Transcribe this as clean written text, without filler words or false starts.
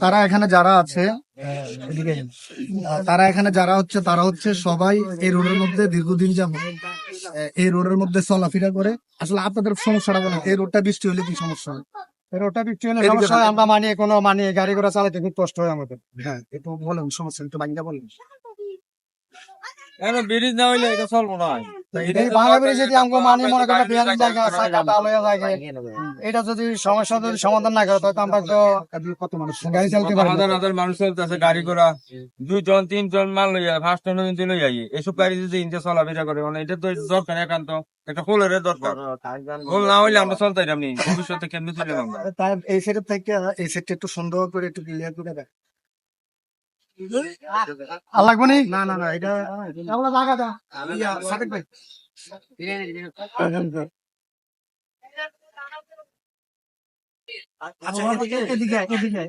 তারা এখানে যারা আছে এদিকে তারা এখানে যারা হচ্ছে তারা হচ্ছে সবাই এই রোডের মধ্যে দীর্ঘদিন যাবত এই রোডের মধ্যে চলাফেরা করে। আসলে আপনাদের সমস্যাটা বলেন, এই রোডটা বৃষ্টি হলে কি সমস্যা হয়? রোডটা বৃষ্টি হলে এদিকে সমস্যা হয়, তাকান। আমরা মানে গাড়ি ঘোড়া চালাতে খুব কষ্ট হয় আমাদের। হ্যাঁ, একটু বলেন সমস্যা, একটু বাংলা বলেন। এখন ব্রিজ না হইলে এটা চলবো না। এই বাংলা ব্রিজ যদি আমাকে মনে করেন পেঁয়াজ জায়গা চাকা লয়া জায়গা, এটা যদি সমস্যা যদি সমাধান না করে তাহলে আমরা তো কত মানুষ গাড়ি চালাতে পারবো হাজার না। হাজার মানুষ চলতেছে গাড়ি ঘোড়া, 2 জন 3 জন মাল লইয়া ফার্স্ট জন কিন্তু লই যাই, এসব গাড়ি যদি ইঞ্জে চলাফেরা করে মানে এটা তো দরকার, একান্ত একটা ফুলের দরকার। ফুল না হইলে আমরা চলতাই আপনি ভবিষ্যতে কেমনি চলে আমরা। তাই এই সাইড থেকে এই সাইডটা একটু সুন্দর করে একটু ক্লিয়ার করে দেখ। আর লাগবে নি? না না না, এটা আমরা জায়গা দাও। সাদেক ভাই আচ্ছা, এদিকে এদিকে এদিকে